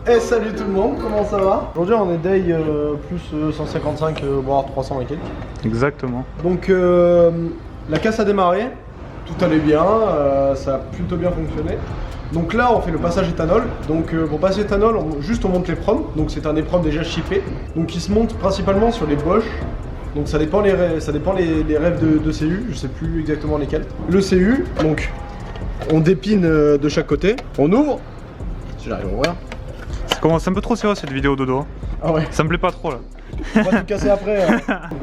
Et salut tout le monde, comment ça va? Aujourd'hui on est day plus 155 voire 300 et quelques. Exactement. Donc la casse a démarré, tout allait bien, ça a plutôt bien fonctionné. Donc là on fait le passage éthanol. Donc pour passer éthanol, on monte les proms. Donc c'est un épreuve déjà shippé. Donc qui se monte principalement sur les Bosch. Donc ça dépend les rêves de CU, je sais plus exactement lesquels. Le CU, donc on dépine de chaque côté, on ouvre, si j'arrive à ouvrir. Ça commence un peu trop sérieux cette vidéo dodo. Ah ouais. Ça me plaît pas trop là. On va tout casser après.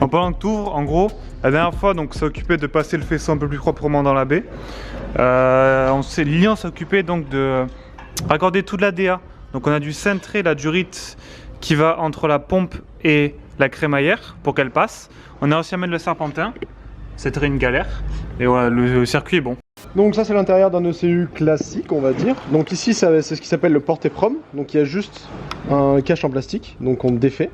En parlant que t'ouvres, en gros, la dernière fois donc s'est occupé de passer le faisceau un peu plus proprement dans la baie. Lilian s'est occupé donc de raccorder toute la DA. Donc on a dû cintrer la durite qui va entre la pompe et la crémaillère pour qu'elle passe. On a réussi à mettre le serpentin. C'était une galère. Et voilà, le circuit est bon. Donc ça c'est l'intérieur d'un ECU classique on va dire. Donc ici c'est ce qui s'appelle le porte-prom. Donc il y a juste un cache en plastique. Donc on défait.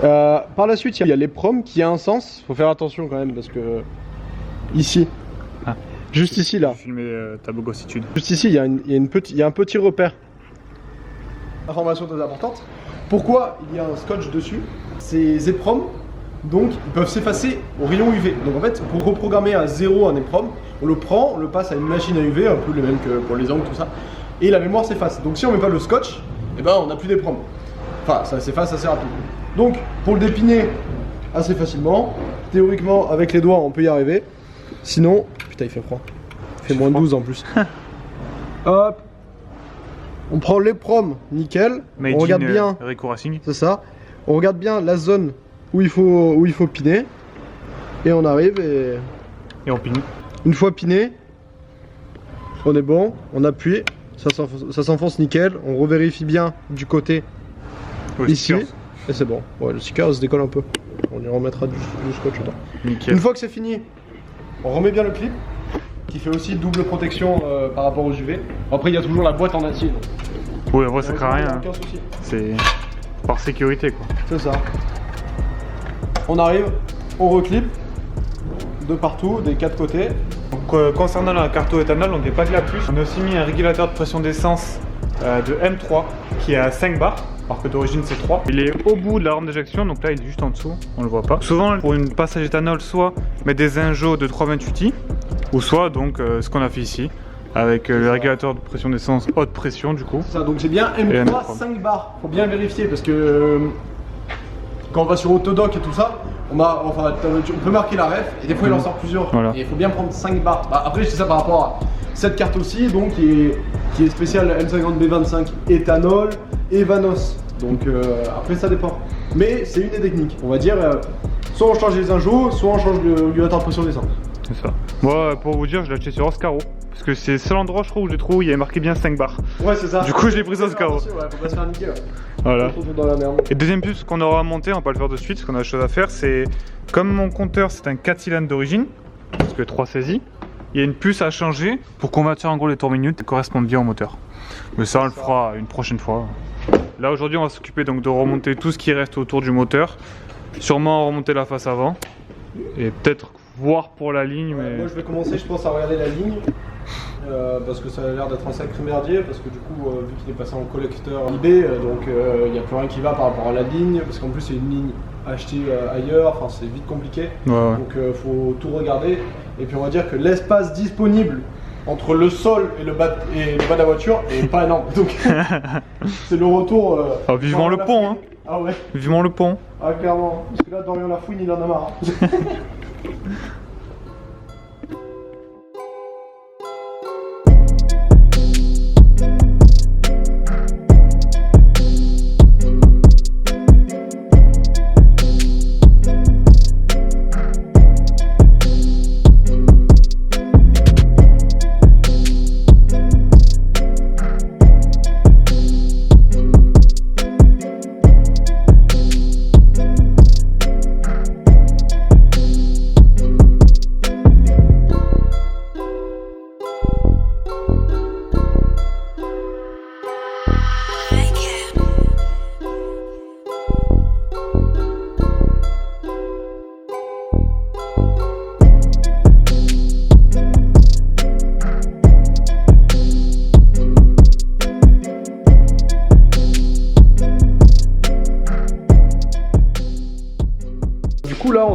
Par la suite il y a les proms qui a un sens. Faut faire attention quand même parce que ici, juste ici là. Filmer ta bogossitude. Juste ici il y a un petit repère. Information très importante. Pourquoi il y a un scotch dessus? Ces EPROM, donc ils peuvent s'effacer au rayon UV. Donc en fait, pour reprogrammer à 0 un EPROM, on le prend, on le passe à une machine à UV, un peu les mêmes que pour les angles, tout ça, et la mémoire s'efface. Donc si on met pas le scotch, eh ben on n'a plus d'EPROM. Enfin, ça s'efface assez rapidement. Donc pour le dépiner assez facilement, théoriquement avec les doigts on peut y arriver. Sinon, putain il fait froid. Il fait moins de 12 en plus. Hop. On prend les proms, nickel. On regarde bien. C'est ça. On regarde bien la zone où il faut piner. Et on arrive et on pine. Une fois piné, on est bon. On appuie. Ça s'enfonce nickel. On revérifie bien du côté ici. Et c'est bon. Ouais, le sticker se décolle un peu. On y remettra du scotch dedans. Nickel. Une fois que c'est fini, on remet bien le clip. Qui fait aussi double protection par rapport aux UV. Après il y a toujours la boîte en acier. Donc. Oui, en vrai ça craint rien. C'est par sécurité quoi. C'est ça. On arrive, on reclipe de partout, des quatre côtés. Donc, concernant la carto éthanol, donc il n'y a pas que la puce. On a aussi mis un régulateur de pression d'essence de M3 qui est à 5 bars. Alors que d'origine c'est 3. Il est au bout de la rampe d'éjection, donc là il est juste en dessous, on le voit pas. Souvent pour une passage éthanol, soit mettre des injos de 328i, ou soit donc ce qu'on a fait ici, avec le régulateur de pression d'essence haute pression du coup. C'est ça, donc c'est bien M3 5 bars. Faut bien vérifier parce que quand on va sur Autodoc et tout ça, on peut marquer la ref et des fois il en sort plusieurs. Voilà. Et il faut bien prendre 5 bars. Bah, après je dis ça par rapport à cette carte aussi, donc qui est spéciale M50B25 éthanol et Vanos. Donc après ça dépend. Mais c'est une des techniques. On va dire soit on change les injos, soit on change le régulateur de pression d'essence. C'est ça. Moi pour vous dire, je l'ai acheté sur Oscaro. Parce que c'est le seul endroit je crois où j'ai trouvé où il y avait marqué bien 5 bars. Ouais c'est ça. Du coup je l'ai pris sur Oscaro. Ouais, faut pas se faire niquer. Voilà. Dans la merde. Et deuxième puce qu'on aura à monter, on va pas le faire de suite parce qu'on a des choses à faire, c'est comme mon compteur c'est un 4 cylindres d'origine, parce que 3 saisies, il y a une puce à changer pour convertir en gros les tours minutes et correspondre bien au moteur. Mais ça on le fera une prochaine fois. Là aujourd'hui on va s'occuper donc de remonter tout ce qui reste autour du moteur, sûrement remonter la face avant et peut-être voir pour la ligne. Mais... Moi je vais commencer je pense à regarder la ligne. Parce que ça a l'air d'être un sacré merdier, parce que du coup vu qu'il est passé en collecteur eBay, donc il n'y a plus rien qui va par rapport à la ligne, parce qu'en plus c'est une ligne achetée ailleurs, enfin c'est vite compliqué, donc faut tout regarder, et puis on va dire que l'espace disponible entre le sol et le bas de la voiture est pas énorme, donc c'est le retour... vivement le pont hein. Ah ouais. Vivement le pont. Ah clairement, parce que là Dorian Lafouine il en a marre.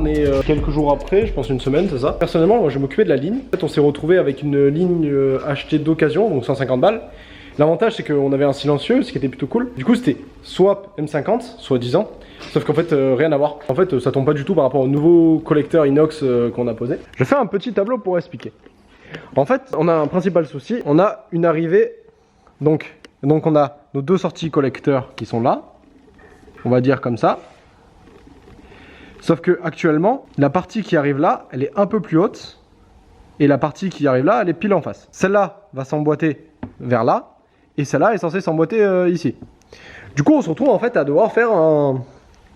on est quelques jours après, je pense une semaine, c'est ça. Personnellement, moi je m'occupais de la ligne. En fait, on s'est retrouvé avec une ligne achetée d'occasion, donc 150 balles. L'avantage, c'est qu'on avait un silencieux, ce qui était plutôt cool. Du coup, c'était swap M50, soi-disant. Sauf qu'en fait, rien à voir. En fait, ça tombe pas du tout par rapport au nouveau collecteur inox qu'on a posé. Je vais faire un petit tableau pour expliquer. En fait, on a un principal souci. On a une arrivée, donc on a nos deux sorties collecteurs qui sont là. On va dire comme ça. Sauf que actuellement, la partie qui arrive là, elle est un peu plus haute. Et la partie qui arrive là, elle est pile en face. Celle-là va s'emboîter vers là. Et celle-là est censée s'emboîter ici. Du coup, on se retrouve en fait à devoir faire un...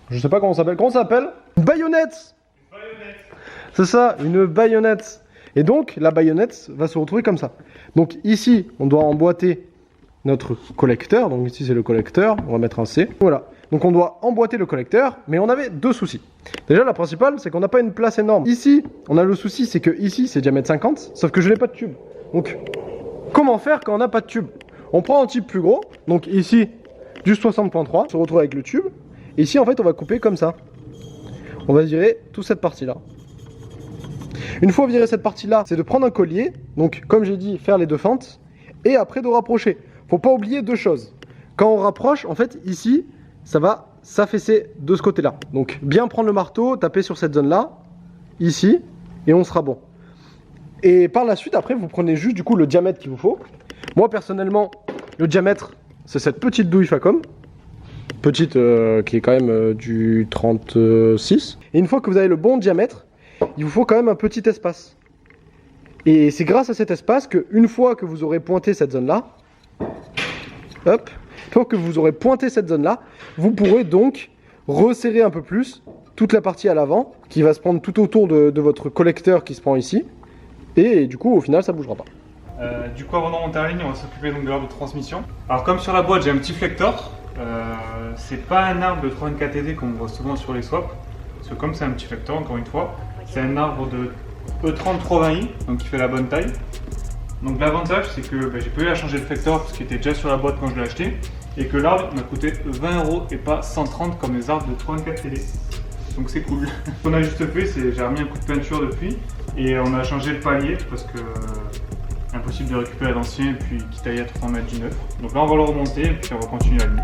Je sais pas comment ça s'appelle. Comment ça s'appelle? Une baïonnette. C'est ça, une baïonnette. Et donc, la baïonnette va se retrouver comme ça. Donc ici, on doit emboîter notre collecteur. Donc ici, c'est le collecteur. On va mettre un C. Voilà. Donc on doit emboîter le collecteur, mais on avait deux soucis. Déjà, la principale, c'est qu'on n'a pas une place énorme. Ici, on a le souci, c'est que ici, c'est diamètre 50, sauf que je n'ai pas de tube. Donc, comment faire quand on n'a pas de tube? On prend un tube plus gros, donc ici, du 60.3, on se retrouve avec le tube. Et ici, en fait, on va couper comme ça. On va virer toute cette partie-là. Une fois viré cette partie-là, c'est de prendre un collier, donc comme j'ai dit, faire les deux fentes, et après de rapprocher. Faut pas oublier deux choses. Quand on rapproche, en fait, ici, ça va s'affaisser de ce côté-là. Donc bien prendre le marteau, taper sur cette zone-là, ici, et on sera bon. Et par la suite, après, vous prenez juste du coup le diamètre qu'il vous faut. Moi, personnellement, le diamètre, c'est cette petite douille Facom. Petite qui est quand même du 36. Et une fois que vous avez le bon diamètre, il vous faut quand même un petit espace. Et c'est grâce à cet espace que une fois que vous aurez pointé cette zone-là, hop, une fois que vous aurez pointé cette zone-là, vous pourrez donc resserrer un peu plus toute la partie à l'avant qui va se prendre tout autour de votre collecteur qui se prend ici. Et du coup, au final, ça ne bougera pas. Du coup, avant de remonter la ligne, on va s'occuper donc de l'arbre de transmission. Alors, comme sur la boîte, j'ai un petit flector. C'est pas un arbre de 324 TD qu'on voit souvent sur les swaps. Parce que comme c'est un petit flector, encore une fois, c'est un arbre de E30 320i, donc qui fait la bonne taille. Donc l'avantage, c'est que j'ai pu la changer le flector parce qu'il était déjà sur la boîte quand je l'ai acheté. Et que l'arbre m'a coûté 20 € et pas 130 comme les arbres de 324 TD. Donc c'est cool. Ce qu'on a juste fait, c'est j'ai remis un coup de peinture depuis. Et on a changé le palier parce que impossible de récupérer l'ancien et puis quitte à y être en mettre du neuf. Donc là on va le remonter et puis on va continuer la ligne.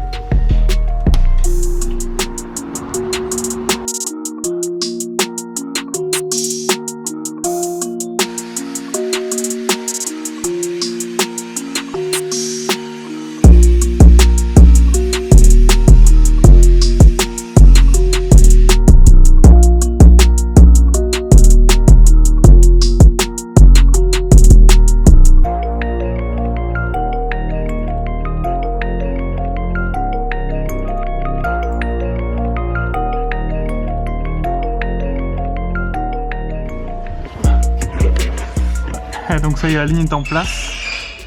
Donc ça y est, la ligne est en place.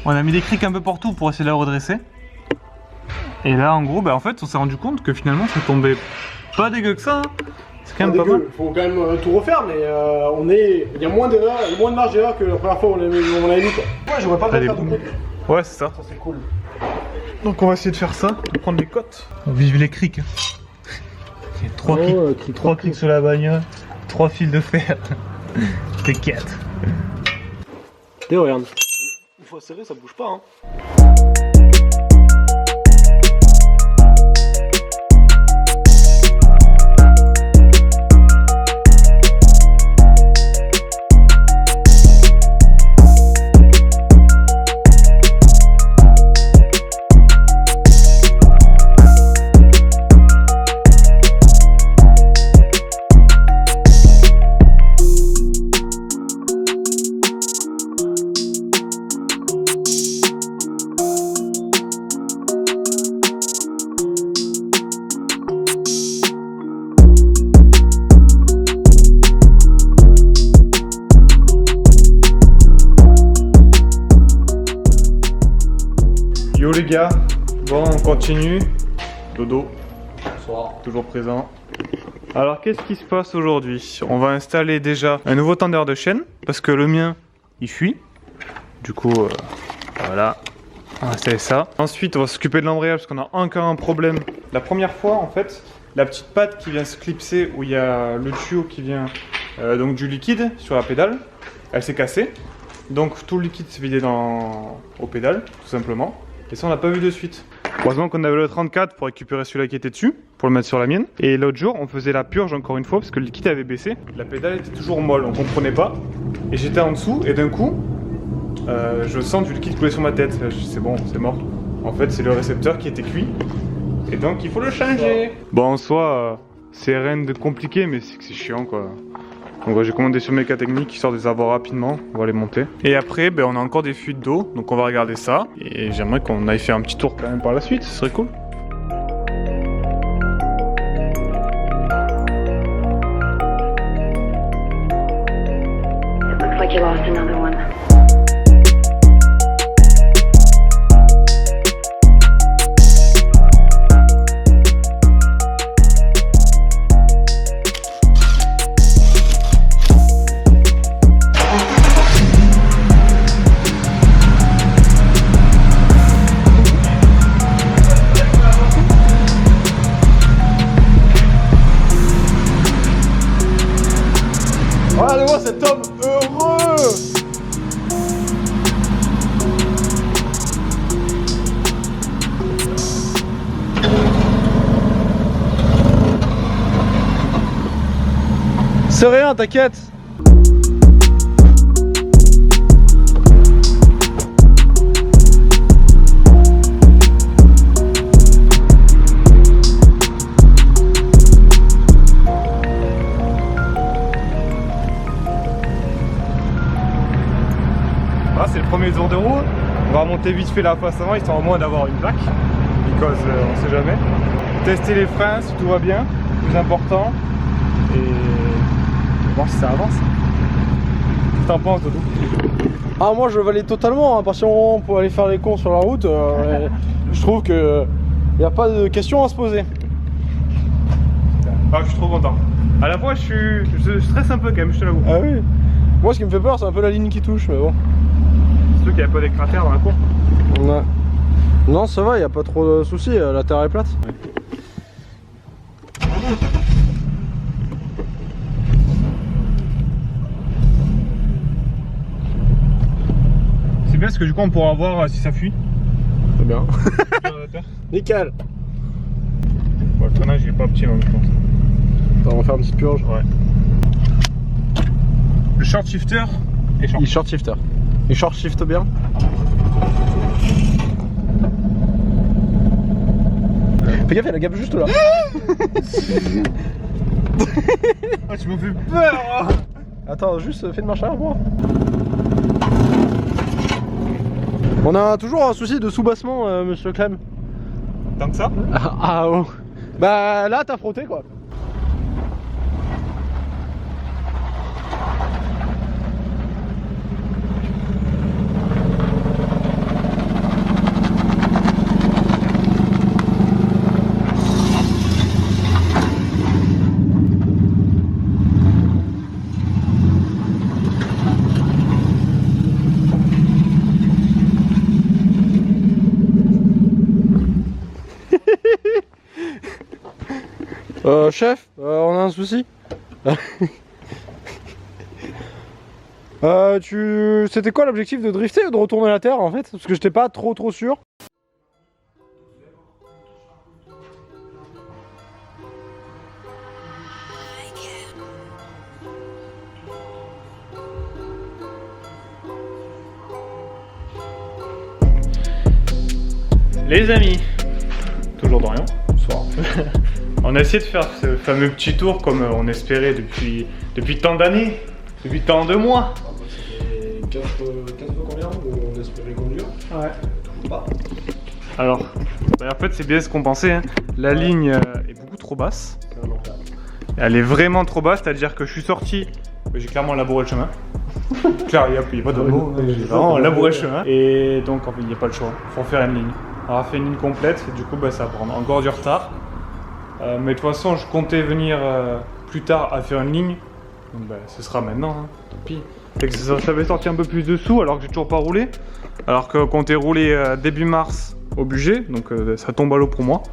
On a mis des criques un peu partout pour essayer de la redresser. Et là en gros, en fait on s'est rendu compte que finalement ça tombait pas dégueu que ça. Hein. C'est quand même pas mal. Faut quand même tout refaire, mais il y a moins d'erreurs, moins de marge d'erreur que la première fois où on l'a mis quoi. Ouais, j'aurais pas fait ça tout. Ouais, c'est ça. Ça c'est cool. Donc on va essayer de faire ça, de prendre les côtes. Vive les criques. Il y a 3 criques sur la bagnole, 3 fils de fer. T'inquiète. Et regarde, une fois serré, ça bouge pas. Hein. Yo les gars, bon on continue. Dodo, Bonsoir. toujours présent. Alors qu'est-ce qui se passe aujourd'hui? On va installer déjà un nouveau tendeur de chaîne parce que le mien il fuit. Du coup voilà, on va installer ça. Ensuite on va s'occuper de l'embrayage parce qu'on a encore un problème. La première fois en fait la petite patte qui vient se clipser où il y a le tuyau qui vient donc du liquide sur la pédale, elle s'est cassée. Donc tout le liquide s'est vidé au pédale, tout simplement. Et ça on n'a pas vu de suite. Heureusement qu'on avait le 34 pour récupérer celui-là qui était dessus, pour le mettre sur la mienne. Et l'autre jour on faisait la purge encore une fois parce que le liquide avait baissé. La pédale était toujours molle, on comprenait pas. Et j'étais en dessous et d'un coup, je sens du liquide couler sur ma tête. C'est bon, c'est mort. En fait c'est le récepteur qui était cuit. Et donc il faut le changer. Bon en soi, c'est rien de compliqué mais c'est que c'est chiant quoi. Donc j'ai commandé sur Méca Technique qui sort des avoirs rapidement, on va les monter. Et après on a encore des fuites d'eau, donc on va regarder ça. Et j'aimerais qu'on aille faire un petit tour quand même par la suite, ce serait cool. It looks like you lost another one. Regardez-moi cet homme heureux! C'est rien, t'inquiète! Voilà, c'est le premier jour de roue. On va remonter vite fait la face avant, histoire au moins d'avoir une plaque. Because on sait jamais. Tester les freins si tout va bien, plus important. Et voir si ça avance. Qu'est-ce que t'en penses, Toto? Ah, moi je valide totalement, hein, parce qu'on peut aller faire les cons sur la route. Je trouve que y a pas de questions à se poser. Ah, je suis trop content. À la fois, je stresse un peu quand même, je te l'avoue. Ah oui. Moi ce qui me fait peur c'est un peu la ligne qui touche, mais bon. Ceux qui a pas des cratères dans la cour. Ouais. Non, ça va, y a pas trop de soucis, la terre est plate. Ouais. C'est bien parce que du coup on pourra voir si ça fuit. C'est bien. Nickel. Bon, le freinage il est pas optimal je pense. On va faire une petite purge. Ouais. Le short shifter est short. Il short shifter. Il short shift bien. Fais gaffe, il y a la gape juste là. Ah, tu m'as fait peur hein. Attends, juste fais une marche arrière moi. On a toujours un souci de soubassement, monsieur Clem. Tant que ça. Ah oh. Bah là t'as frotté quoi. Chef, on a un souci. C'était quoi l'objectif de drifter ou de retourner la terre en fait? Parce que j'étais pas trop sûr. Les amis, toujours Dorian, bonsoir. On a essayé de faire ce fameux petit tour comme on espérait depuis tant d'années, depuis tant de mois. Ça fait 15 fois combien on espérait conduire? Ouais. Pas. Alors, bah en fait c'est bien ce qu'on pensait, hein. La ligne est beaucoup trop basse. Elle est vraiment trop basse, c'est-à-dire que je suis sorti, j'ai clairement labouré le chemin. Claire, il n'y a pas de mots, j'ai vraiment labouré le chemin. Et donc en fait il n'y a pas le choix, il faut faire une ligne. On a fait une ligne complète et du coup bah, ça va prendre encore du retard. Mais de toute façon je comptais venir plus tard à faire une ligne. Donc bah, ce sera maintenant, hein. Tant pis. Fait que ça avait sorti un peu plus de sous alors que j'ai toujours pas roulé. Alors que comptait rouler début mars au budget, donc ça tombe à l'eau pour moi.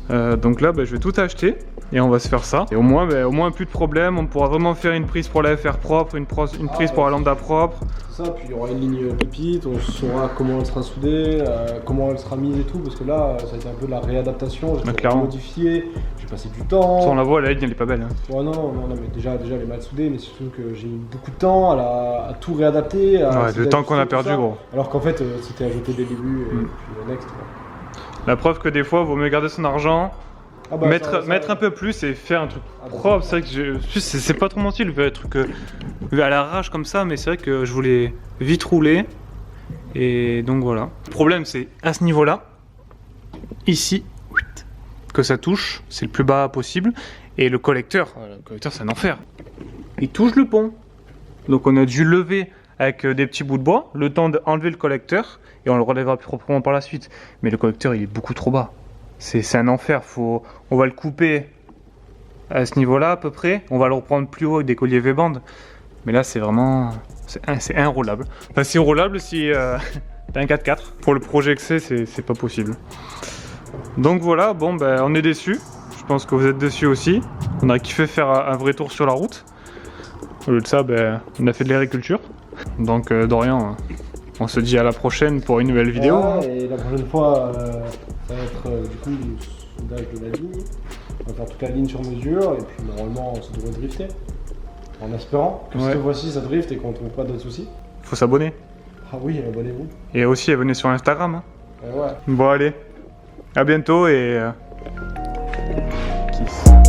Donc là, je vais tout acheter et on va se faire ça. Et au moins plus de problème. On pourra vraiment faire une prise pour la FR propre, une prise pour la lambda propre. C'est ça, puis il y aura une ligne pépite, on saura comment elle sera soudée, comment elle sera mise et tout, parce que là, ça a été un peu de la réadaptation, j'ai modifié, j'ai passé du temps. Ça, on la voit, la ligne elle est pas belle. Hein. Ouais, non, mais déjà elle est mal soudée, mais surtout que j'ai mis beaucoup de temps à tout réadapter. Le temps qu'on a perdu, gros. Alors qu'en fait, c'était ajouté dès le début et puis next. La preuve que des fois, il vaut mieux garder son argent, mettre un peu plus et faire un truc propre. C'est vrai que c'est pas trop mon style, faire des trucs à l'arrache comme ça, mais c'est vrai que je voulais vite rouler. Et donc voilà. Le problème, c'est à ce niveau-là, ici, que ça touche, c'est le plus bas possible. Et le collecteur c'est un enfer. Il touche le pont. Donc on a dû lever avec des petits bouts de bois, le temps d'enlever le collecteur, et on le relèvera plus proprement par la suite. Mais le collecteur, il est beaucoup trop bas. C'est un enfer. On va le couper à ce niveau-là à peu près. On va le reprendre plus haut avec des colliers V-band. Mais là, c'est vraiment... C'est inroulable. Enfin, c'est roulable si t'as un 4x4. Pour le projet que c'est pas possible. Donc voilà, bon, on est déçus. Je pense que vous êtes déçus aussi. On a kiffé faire un vrai tour sur la route. Au lieu de ça, on a fait de l'agriculture. Donc Dorian, on se dit à la prochaine pour une nouvelle vidéo. Ouais, et la prochaine fois, ça va être du coup le soudage de la ligne. On va faire toute la ligne sur mesure et puis normalement ça devrait drifter. En espérant que cette fois-ci ça drift et qu'on ne trouve pas d'autres soucis. Faut s'abonner. Ah oui, abonnez-vous. Et aussi abonnez sur Instagram. Hein. Ouais. Bon allez, à bientôt et kiss.